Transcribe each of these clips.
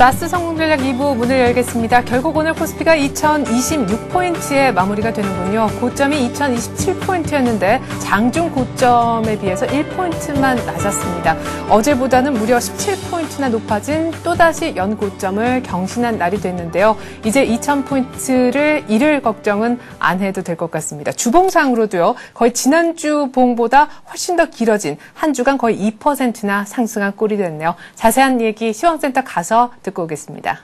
라스 성공전략 2부 문을 열겠습니다. 결국 오늘 코스피가 2026포인트에 마무리가 되는군요. 고점이 2027포인트였는데 장중 고점에 비해서 1포인트만 낮았습니다. 어제보다는 무려 17포인트나 높아진 또다시 연고점을 경신한 날이 됐는데요. 이제 2000포인트를 잃을 걱정은 안 해도 될 것 같습니다. 주봉상으로도요. 거의 지난주 봉보다 훨씬 더 길어진 한 주간 거의 2%나 상승한 꼴이 됐네요. 자세한 얘기 시황센터 가서 듣고 오겠습니다.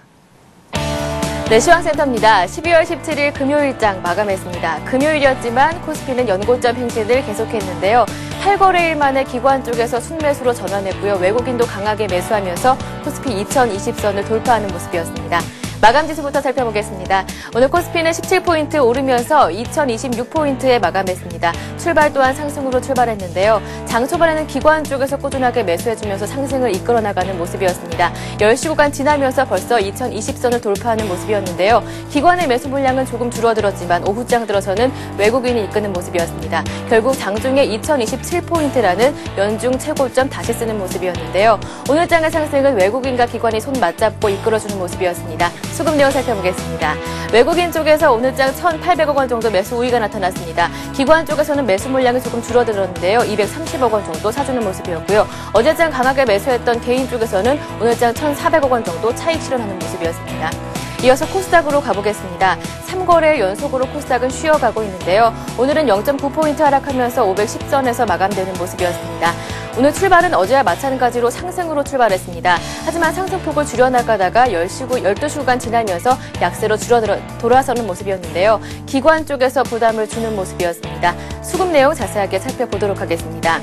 네, 시황센터입니다. 12월 17일 금요일장 마감했습니다. 금요일이었지만 코스피는 연고점 행진을 계속했는데요. 8거래일 만에 기관 쪽에서 순매수로 전환했고요. 외국인도 강하게 매수하면서 코스피 2020선을 돌파하는 모습이었습니다. 마감 지수부터 살펴보겠습니다. 오늘 코스피는 17포인트 오르면서 2026포인트에 마감했습니다. 출발 또한 상승으로 출발했는데요. 장 초반에는 기관 쪽에서 꾸준하게 매수해주면서 상승을 이끌어 나가는 모습이었습니다. 10시 구간 지나면서 벌써 2020선을 돌파하는 모습이었는데요. 기관의 매수 물량은 조금 줄어들었지만 오후장 들어서는 외국인이 이끄는 모습이었습니다. 결국 장중에 2027포인트라는 연중 최고점 다시 쓰는 모습이었는데요. 오늘 장의 상승은 외국인과 기관이 손 맞잡고 이끌어주는 모습이었습니다. 수급 내용 살펴보겠습니다. 외국인 쪽에서 오늘장 1,800억 원 정도 매수 우위가 나타났습니다. 기관 쪽에서는 매수 물량이 조금 줄어들었는데요. 230억 원 정도 사주는 모습이었고요. 어제장 강하게 매수했던 개인 쪽에서는 오늘장 1,400억 원 정도 차익 실현하는 모습이었습니다. 이어서 코스닥으로 가보겠습니다. 3거래일 연속으로 코스닥은 쉬어가고 있는데요. 오늘은 0.9포인트 하락하면서 510선에서 마감되는 모습이었습니다. 오늘 출발은 어제와 마찬가지로 상승으로 출발했습니다. 하지만 상승폭을 줄여나가다가 12시 구간 지나면서 약세로 돌아서는 모습이었는데요. 기관 쪽에서 부담을 주는 모습이었습니다. 수급 내용 자세하게 살펴보도록 하겠습니다.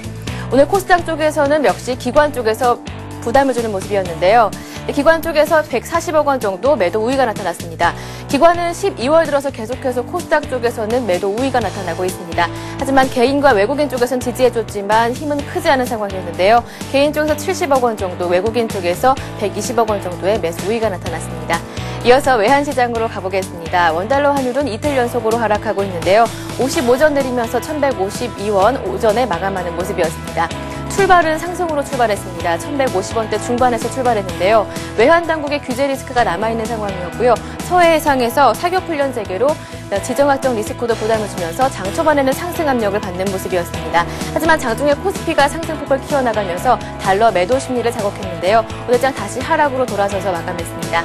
오늘 코스닥 쪽에서는 역시 기관 쪽에서 부담을 주는 모습이었는데요. 기관 쪽에서 140억 원 정도 매도 우위가 나타났습니다. 기관은 12월 들어서 계속해서 코스닥 쪽에서는 매도 우위가 나타나고 있습니다. 하지만 개인과 외국인 쪽에서는 지지해줬지만 힘은 크지 않은 상황이었는데요. 개인 쪽에서 70억 원 정도, 외국인 쪽에서 120억 원 정도의 매수 우위가 나타났습니다. 이어서 외환시장으로 가보겠습니다. 원달러 환율은 이틀 연속으로 하락하고 있는데요. 55전 내리면서 1,152원 오전에 마감하는 모습이었습니다. 출발은 상승으로 출발했습니다. 1,150원대 중반에서 출발했는데요. 외환당국의 규제 리스크가 남아있는 상황이었고요. 서해해상에서 사격훈련 재개로 지정학적 리스크도 부담을 주면서 장 초반에는 상승 압력을 받는 모습이었습니다. 하지만 장중에 코스피가 상승폭을 키워나가면서 달러 매도 심리를 자극했는데요. 오늘장 다시 하락으로 돌아서서 마감했습니다.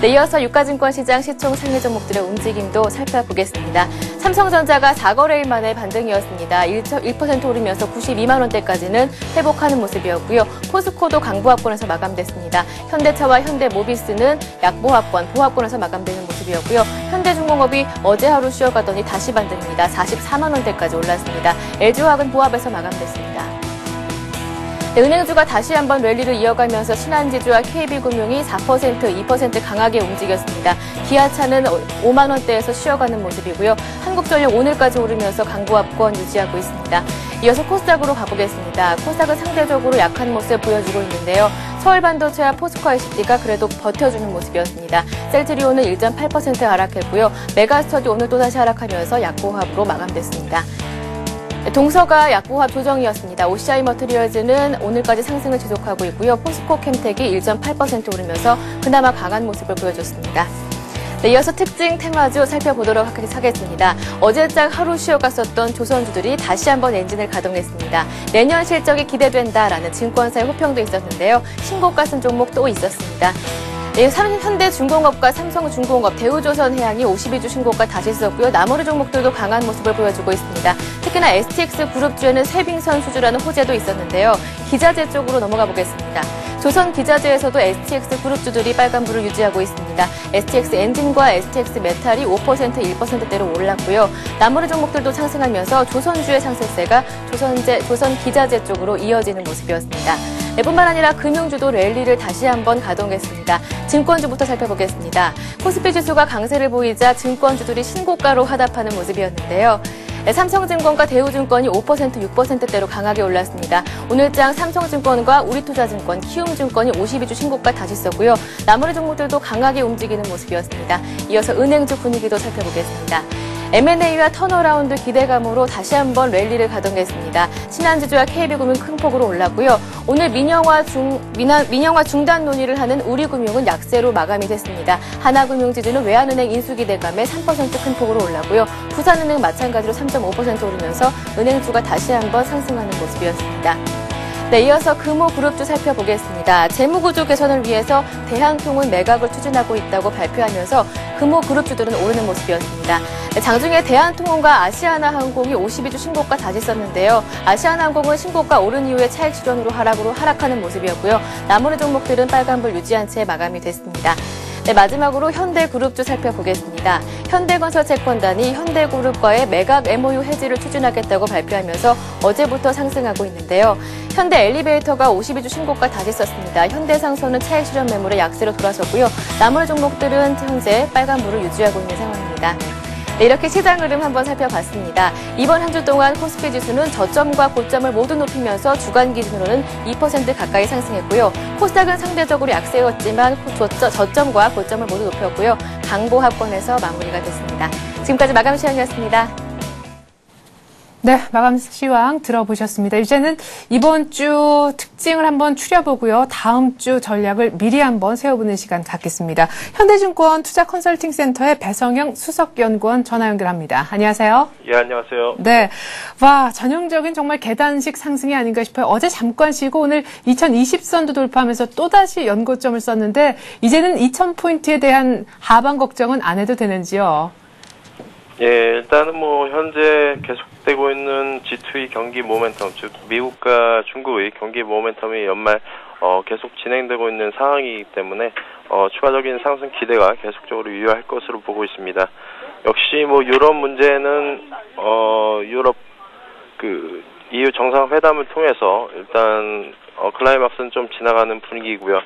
네, 이어서 유가증권 시장 시총 상위 종목들의 움직임도 살펴보겠습니다. 삼성전자가 4거래일 만에 반등이었습니다. 1% 오르면서 92만 원대까지는 회복하는 모습이었고요. 포스코도 강보합권에서 마감됐습니다. 현대차와 현대모비스는 약보합권, 보합권에서 마감되는 모습이었고요. 현대중공업이 어제 하루 쉬어가더니 다시 반등입니다. 44만 원대까지 올랐습니다. LG화학은 보합에서 마감됐습니다. 네, 은행주가 다시 한번 랠리를 이어가면서 신한지주와 KB금융이 4%, 2% 강하게 움직였습니다. 기아차는 5만 원대에서 쉬어가는 모습이고요. 한국전력 오늘까지 오르면서 강보합권 유지하고 있습니다. 이어서 코스닥으로 가보겠습니다. 코스닥은 상대적으로 약한 모습을 보여주고 있는데요. 서울반도체와 포스코 ICT가 그래도 버텨주는 모습이었습니다. 셀트리온은 1.8% 하락했고요. 메가스터디 오늘 또다시 하락하면서 약보합으로 마감됐습니다. 동서가 약보합 조정이었습니다. OCI 머티리얼즈는 오늘까지 상승을 지속하고 있고요. 포스코 캠텍이 1.8% 오르면서 그나마 강한 모습을 보여줬습니다. 네, 이어서 특징 테마주 살펴보도록 하겠습니다. 어제장 하루 쉬어갔었던 조선주들이 다시 한번 엔진을 가동했습니다. 내년 실적이 기대된다라는 증권사의 호평도 있었는데요. 신고가 쓴 종목 또 있었습니다. 네, 현대중공업과 삼성중공업, 대우조선해양이 52주 신고가 다시 썼고요. 나머지 종목들도 강한 모습을 보여주고 있습니다. 특히나 STX 그룹주에는 쇠빙선 수주라는 호재도 있었는데요. 기자재 쪽으로 넘어가 보겠습니다. 조선기자재에서도 STX 그룹주들이 빨간불을 유지하고 있습니다. STX 엔진과 STX 메탈이 5%, 1%대로 올랐고요. 나머지 종목들도 상승하면서 조선주의 상승세가 조선기자재 쪽으로 이어지는 모습이었습니다. 네, 뿐만 아니라 금융주도 랠리를 다시 한번 가동했습니다. 증권주부터 살펴보겠습니다. 코스피 지수가 강세를 보이자 증권주들이 신고가로 하답하는 모습이었는데요. 네, 삼성증권과 대우증권이 5%, 6%대로 강하게 올랐습니다. 오늘장 삼성증권과 우리투자증권, 키움증권이 52주 신고가 다시 썼고요. 나머지 종목들도 강하게 움직이는 모습이었습니다. 이어서 은행주 분위기도 살펴보겠습니다. M&A와 턴어라운드 기대감으로 다시 한번 랠리를 가동했습니다. 신한지주와 KB금융 큰 폭으로 올랐고요. 오늘 민영화 중단 논의를 하는 우리금융은 약세로 마감이 됐습니다. 하나금융지주는 외환은행 인수 기대감에 3% 큰 폭으로 올랐고요. 부산은행 마찬가지로 3.5% 오르면서 은행주가 다시 한번 상승하는 모습이었습니다. 네, 이어서 금호그룹주 살펴보겠습니다. 재무구조 개선을 위해서 대한통운 매각을 추진하고 있다고 발표하면서 금호그룹주들은 오르는 모습이었습니다. 네, 장중에 대한통운과 아시아나항공이 52주 신고가 다짐했었는데요. 아시아나항공은 신고가 오른 이후에 차익 실현으로 하락하는 모습이었고요. 나머지 종목들은 빨간불 유지한 채 마감이 됐습니다. 네, 마지막으로 현대그룹주 살펴보겠습니다. 현대건설 채권단이 현대그룹과의 매각 MOU 해지를 추진하겠다고 발표하면서 어제부터 상승하고 있는데요. 현대엘리베이터가 52주 신고가 다짐했었습니다. 현대상선은 차익 실현 매물의 약세로 돌아섰고요. 나머지 종목들은 현재 빨간불을 유지하고 있는 상황입니다. 네, 이렇게 시장 흐름 한번 살펴봤습니다. 이번 한 주 동안 코스피 지수는 저점과 고점을 모두 높이면서 주간 기준으로는 2% 가까이 상승했고요. 코스닥은 상대적으로 약세였지만 저점과 고점을 모두 높였고요. 강보합권에서 마무리가 됐습니다. 지금까지 마감 시황이었습니다. 네, 마감 시황 들어보셨습니다. 이제는 이번 주 특징을 한번 추려보고요. 다음 주 전략을 미리 한번 세워보는 시간 갖겠습니다. 현대증권 투자컨설팅센터의 배성영 수석연구원 전화 연결합니다. 안녕하세요. 예, 안녕하세요. 네, 와, 전형적인 정말 계단식 상승이 아닌가 싶어요. 어제 잠깐 쉬고 오늘 2020선도 돌파하면서 또다시 연고점을 썼는데 이제는 2000포인트에 대한 하방 걱정은 안 해도 되는지요? 예, 일단은 현재 계속되고 있는 G2의 경기 모멘텀, 즉 미국과 중국의 경기 모멘텀이 연말 계속 진행되고 있는 상황이기 때문에 추가적인 상승 기대가 계속적으로 유효할 것으로 보고 있습니다. 역시 유럽 문제는 유럽 EU 정상회담을 통해서 일단 클라이막스는 좀 지나가는 분위기고요.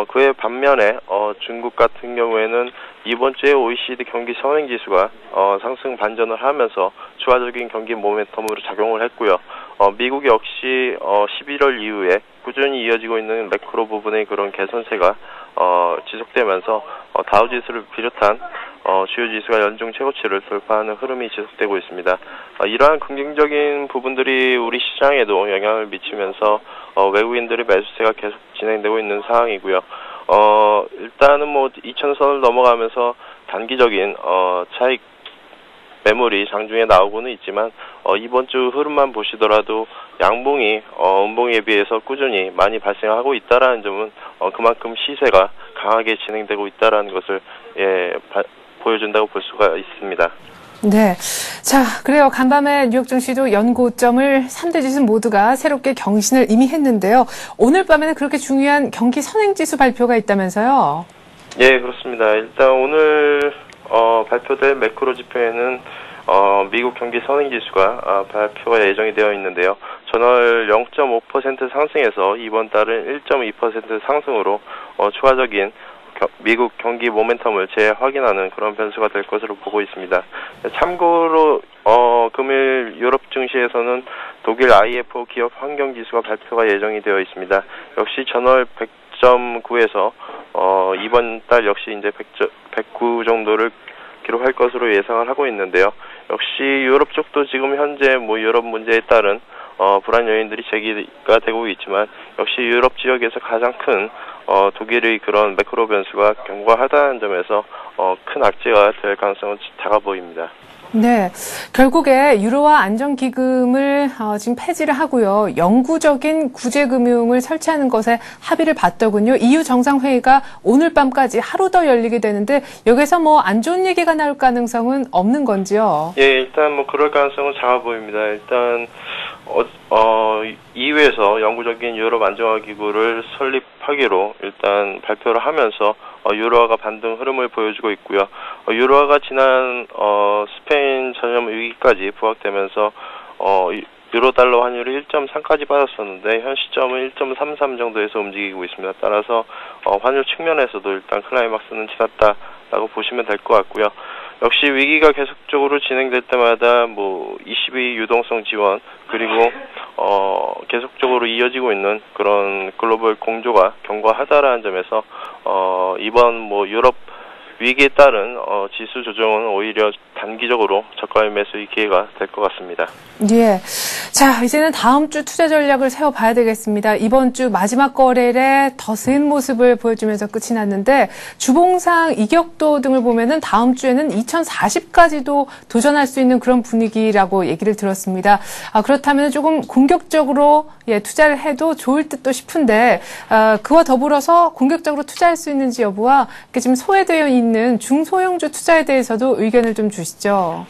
그에 반면에 중국 같은 경우에는 이번 주에 OECD 경기 선행지수가 상승 반전을 하면서 추가적인 경기 모멘텀으로 작용을 했고요. 미국 역시 11월 이후에 꾸준히 이어지고 있는 매크로 부분의 그런 개선세가 지속되면서 다우지수를 비롯한 주요 지수가 연중 최고치를 돌파하는 흐름이 지속되고 있습니다. 이러한 긍정적인 부분들이 우리 시장에도 영향을 미치면서 외국인들의 매수세가 계속 진행되고 있는 상황이고요. 일단은 2,000선을 넘어가면서 단기적인 차익 매물이 장중에 나오고는 있지만 이번 주 흐름만 보시더라도 양봉이 음봉에 비해서 꾸준히 많이 발생하고 있다라는 점은 그만큼 시세가 강하게 진행되고 있다라는 것을 보여준다고 볼 수가 있습니다. 네. 자, 그래요. 간밤에 뉴욕 증시도 연고점을 3대 지수 모두가 새롭게 경신을 이미 했는데요. 오늘 밤에는 그렇게 중요한 경기 선행지수 발표가 있다면서요? 예, 그렇습니다. 일단 오늘 발표될 매크로 지표에는 미국 경기 선행지수가 발표가 예정이 되어 있는데요. 전월 0.5% 상승해서 이번 달은 1.2% 상승으로 추가적인 미국 경기 모멘텀을 재확인하는 그런 변수가 될 것으로 보고 있습니다. 참고로 금일 유럽 증시에서는 독일 IFO 기업 환경지수가 발표가 예정이 되어 있습니다. 역시 전월 100.9에서 이번 달 역시 이제 109 정도를 기록할 것으로 예상을 하고 있는데요. 역시 유럽 쪽도 지금 현재 유럽 문제에 따른 불안 요인들이 제기가 되고 있지만 역시 유럽 지역에서 가장 큰 독일의 그런 매크로 변수가 견고하다는 점에서 큰 악재가 될 가능성은 작아 보입니다. 네, 결국에 유로화 안정기금을 지금 폐지를 하고요. 영구적인 구제금융을 설치하는 것에 합의를 봤더군요. EU 정상회의가 오늘 밤까지 하루 더 열리게 되는데 여기서 안 좋은 얘기가 나올 가능성은 없는 건지요? 예, 일단 그럴 가능성은 작아 보입니다. 일단 EU에서 영구적인 유럽 안정화 기구를 설립하기로 일단 발표를 하면서 유로화가 반등 흐름을 보여주고 있고요. 유로화가 지난 스페인 전염 위기까지 부각되면서 유로 달러 환율이 1.3까지 빠졌었는데 현 시점은 1.33 정도에서 움직이고 있습니다. 따라서 환율 측면에서도 일단 클라이막스는 지났다라고 보시면 될 것 같고요. 역시 위기가 계속적으로 진행될 때마다 22 유동성 지원 그리고 계속적으로 이어지고 있는 그런 글로벌 공조가 견고하다라는 점에서 이번 유럽 위기에 따른 지수 조정은 오히려 단기적으로 저가의 매수의 기회가 될 것 같습니다. 예. 자, 이제는 다음 주 투자 전략을 세워봐야 되겠습니다. 이번 주 마지막 거래일에 더 센 모습을 보여주면서 끝이 났는데 주봉상 이격도 등을 보면은 다음 주에는 2040까지도 도전할 수 있는 그런 분위기라고 얘기를 들었습니다. 그렇다면 조금 공격적으로 투자를 해도 좋을 듯도 싶은데 그와 더불어서 공격적으로 투자할 수 있는지 여부와 지금 소외되어 있는 중소형주 투자에 대해서도 의견을 좀 주시죠.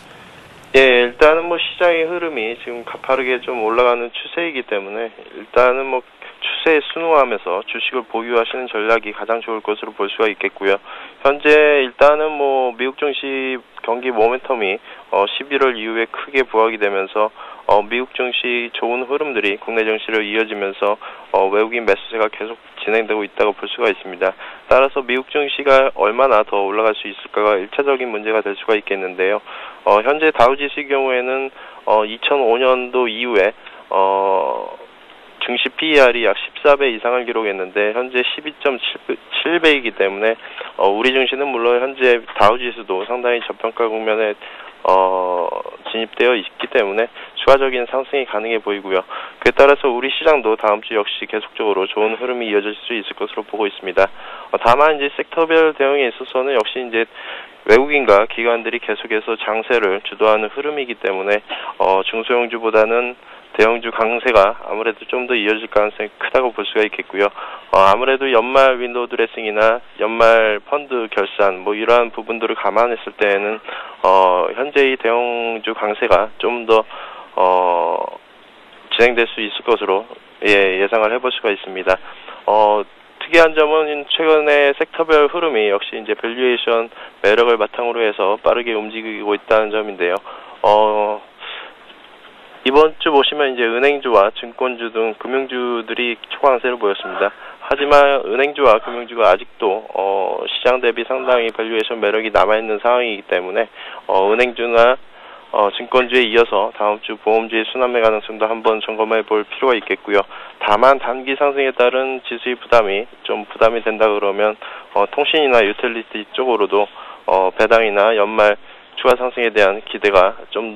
예, 일단은 뭐 시장의 흐름이 지금 가파르게 좀 올라가는 추세이기 때문에 일단은 뭐 추세에 순응하면서 주식을 보유하시는 전략이 가장 좋을 것으로 볼 수가 있겠고요. 현재 일단은 뭐 미국 증시 경기 모멘텀이 11월 이후에 크게 부각이 되면서 미국 증시 좋은 흐름들이 국내 증시로 이어지면서 외국인 매수세가 계속 진행되고 있다고 볼 수가 있습니다. 따라서 미국 증시가 얼마나 더 올라갈 수 있을까가 1차적인 문제가 될 수가 있겠는데요. 현재 다우지수의 경우에는 2005년도 이후에 증시 PER이 약 14배 이상을 기록했는데 현재 12.7배이기 때문에 우리 증시는 물론 현재 다우지수도 상당히 저평가 국면에 진입되어 있기 때문에 추가적인 상승이 가능해 보이고요. 그에 따라서 우리 시장도 다음 주 역시 계속적으로 좋은 흐름이 이어질 수 있을 것으로 보고 있습니다. 다만 이제 섹터별 대응에 있어서는 역시 이제 외국인과 기관들이 계속해서 장세를 주도하는 흐름이기 때문에 중소형주보다는 대형주 강세가 아무래도 좀 더 이어질 가능성이 크다고 볼 수가 있겠고요. 아무래도 연말 윈도우 드레싱이나 연말 펀드 결산 뭐 이러한 부분들을 감안했을 때에는 현재의 대형주 강세가 좀 더 진행될 수 있을 것으로 예상을 해볼 수가 있습니다. 특이한 점은 최근에 섹터별 흐름이 역시 이제 밸류에이션 매력을 바탕으로 해서 빠르게 움직이고 있다는 점인데요. 이번 주 보시면 이제 은행주와 증권주 등 금융주들이 초강세를 보였습니다. 하지만 은행주와 금융주가 아직도 시장 대비 상당히 밸류에이션 매력이 남아있는 상황이기 때문에 은행주나 증권주에 이어서 다음 주 보험주의 순환매 가능성도 한번 점검해 볼 필요가 있겠고요. 다만 단기 상승에 따른 지수의 부담이 된다 그러면 통신이나 유틸리티 쪽으로도 배당이나 연말 추가 상승에 대한 기대가 좀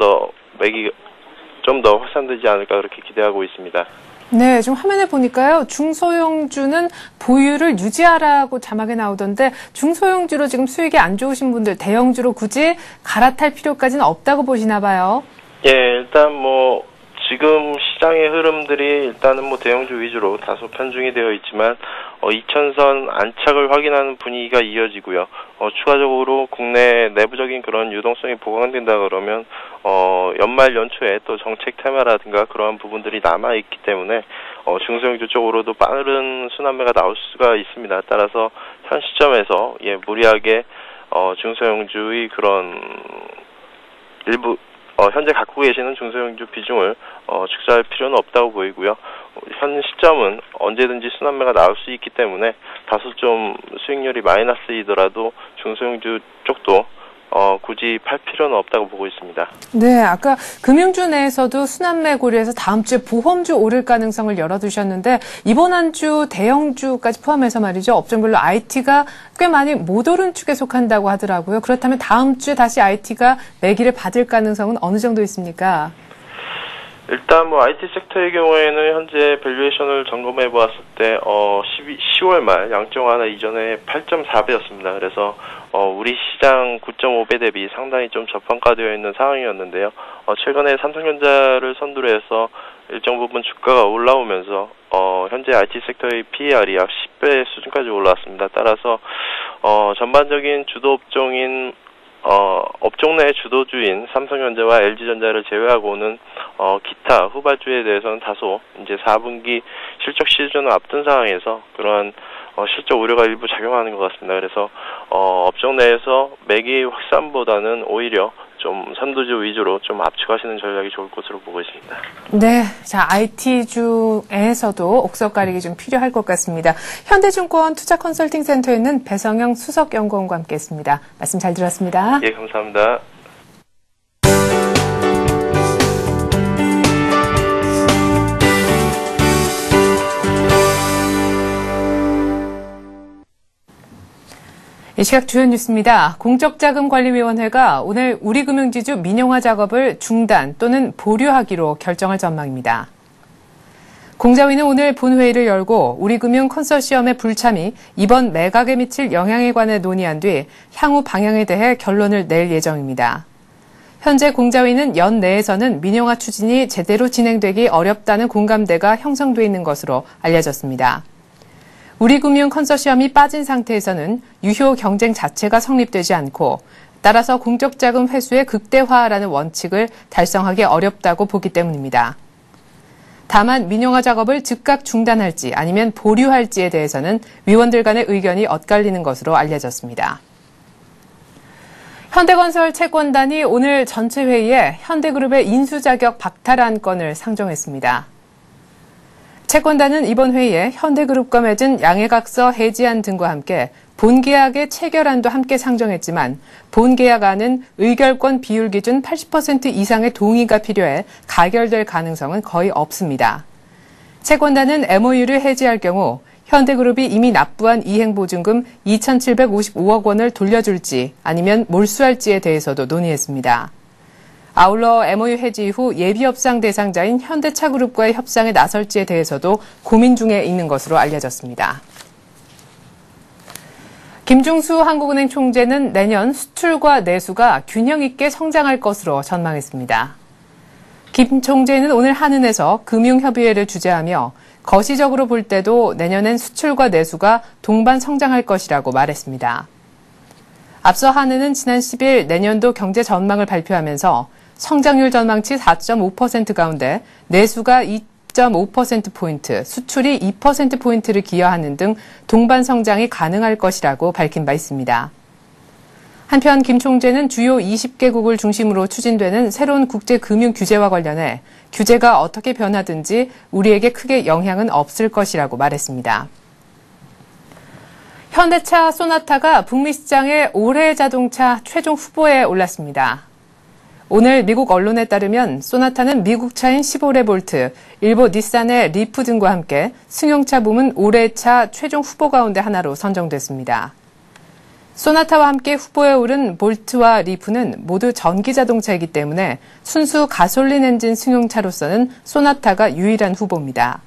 더 확산되지 않을까 그렇게 기대하고 있습니다. 네, 지금 화면에 보니까요. 중소형주는 보유를 유지하라고 자막에 나오던데 중소형주로 지금 수익이 안 좋으신 분들 대형주로 굳이 갈아탈 필요까지는 없다고 보시나 봐요. 예, 일단 뭐 지금 시장의 흐름들이 일단은 뭐 대형주 위주로 다소 편중이 되어 있지만 2000선 안착을 확인하는 분위기가 이어지고요. 추가적으로 국내 내부적인 그런 유동성이 보강된다 그러면 연말 연초에 또 정책 테마라든가 그러한 부분들이 남아 있기 때문에 중소형주 쪽으로도 빠른 순환매가 나올 수가 있습니다. 따라서 현 시점에서 무리하게 중소형주의 그런 일부 현재 갖고 계시는 중소형주 비중을 축소할 필요는 없다고 보이고요. 현 시점은 언제든지 순환매가 나올 수 있기 때문에 다소 좀 수익률이 마이너스이더라도 중소형주 쪽도 굳이 팔 필요는 없다고 보고 있습니다. 네, 아까 금융주 내에서도 순환매 고려해서 다음 주에 보험주 오를 가능성을 열어두셨는데 이번 한 주 대형주까지 포함해서 말이죠. 업종별로 IT가 꽤 많이 못 오른 축에 속한다고 하더라고요. 그렇다면 다음 주에 다시 IT가 매기를 받을 가능성은 어느 정도 있습니까? 일단 뭐 IT 섹터의 경우에는 현재 밸류에이션을 점검해 보았을 때 10월 말 양적 완화 이전에 8.4배였습니다. 그래서 우리 시장 9.5배 대비 상당히 좀 저평가되어 있는 상황이었는데요. 최근에 삼성전자를 선두로 해서 일정 부분 주가가 올라오면서 현재 IT 섹터의 PER이 약 10배 수준까지 올라왔습니다. 따라서 전반적인 주도 업종인 업종 내 주도주인 삼성전자와 LG전자를 제외하고는 기타 후발주에 대해서는 다소 이제 4분기 실적 시즌을 앞둔 상황에서 그러한 실적 우려가 일부 작용하는 것 같습니다. 그래서 업종 내에서 매기 확산보다는 오히려 좀 선두주 위주로 좀 압축하시는 전략이 좋을 것으로 보고 있습니다. 네, 자 IT 중에서도 옥석 가리기 좀 필요할 것 같습니다. 현대증권 투자컨설팅센터에 있는 배성영 수석연구원과 함께했습니다. 말씀 잘 들었습니다. 예, 감사합니다. 이 시각 주요 뉴스입니다. 공적자금관리위원회가 오늘 우리금융지주 민영화 작업을 중단 또는 보류하기로 결정할 전망입니다. 공자위는 오늘 본회의를 열고 우리금융 컨소시엄의 불참이 이번 매각에 미칠 영향에 관해 논의한 뒤 향후 방향에 대해 결론을 낼 예정입니다. 현재 공자위는 연내에서는 민영화 추진이 제대로 진행되기 어렵다는 공감대가 형성돼 있는 것으로 알려졌습니다. 우리금융 컨소시엄이 빠진 상태에서는 유효 경쟁 자체가 성립되지 않고 따라서 공적자금 회수의 극대화라는 원칙을 달성하기 어렵다고 보기 때문입니다. 다만 민영화 작업을 즉각 중단할지 아니면 보류할지에 대해서는 위원들 간의 의견이 엇갈리는 것으로 알려졌습니다. 현대건설 채권단이 오늘 전체 회의에 현대그룹의 인수자격 박탈안 건을 상정했습니다. 채권단은 이번 회의에 현대그룹과 맺은 양해각서 해지안 등과 함께 본계약의 체결안도 함께 상정했지만 본계약안은 의결권 비율 기준 80% 이상의 동의가 필요해 가결될 가능성은 거의 없습니다. 채권단은 MOU를 해지할 경우 현대그룹이 이미 납부한 이행보증금 2,755억 원을 돌려줄지 아니면 몰수할지에 대해서도 논의했습니다. 아울러 MOU 해지 이후 예비협상 대상자인 현대차그룹과의 협상에 나설지에 대해서도 고민 중에 있는 것으로 알려졌습니다. 김중수 한국은행 총재는 내년 수출과 내수가 균형 있게 성장할 것으로 전망했습니다. 김 총재는 오늘 한은에서 금융협의회를 주재하며 거시적으로 볼 때도 내년엔 수출과 내수가 동반 성장할 것이라고 말했습니다. 앞서 한은은 지난 10일 내년도 경제 전망을 발표하면서 성장률 전망치 4.5% 가운데 내수가 2.5%포인트, 수출이 2%포인트를 기여하는 등 동반 성장이 가능할 것이라고 밝힌 바 있습니다. 한편 김 총재는 주요 20개국을 중심으로 추진되는 새로운 국제 금융 규제와 관련해 규제가 어떻게 변하든지 우리에게 크게 영향은 없을 것이라고 말했습니다. 현대차 소나타가 북미 시장의 올해 자동차 최종 후보에 올랐습니다. 오늘 미국 언론에 따르면 소나타는 미국 차인 15레볼트, 일본 닛산의 리프 등과 함께 승용차 부문 올해 차 최종 후보 가운데 하나로 선정됐습니다. 소나타와 함께 후보에 오른 볼트와 리프는 모두 전기 자동차이기 때문에 순수 가솔린 엔진 승용차로서는 소나타가 유일한 후보입니다.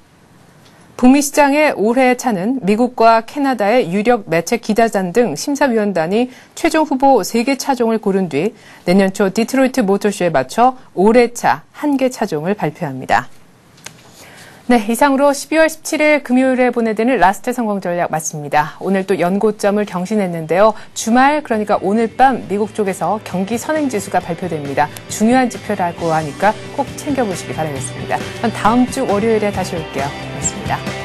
북미 시장의 올해의 차는 미국과 캐나다의 유력 매체 기자단 등 심사위원단이 최종 후보 3개 차종을 고른 뒤 내년 초 디트로이트 모터쇼에 맞춰 올해 차 1개 차종을 발표합니다. 네, 이상으로 12월 17일 금요일에 보내드리는 라스트 성공 전략 마칩니다. 오늘 또 연고점을 경신했는데요. 주말 그러니까 오늘 밤 미국 쪽에서 경기 선행지수가 발표됩니다. 중요한 지표라고 하니까 꼭 챙겨보시기 바라겠습니다. 전 다음 주 월요일에 다시 올게요. 고맙습니다.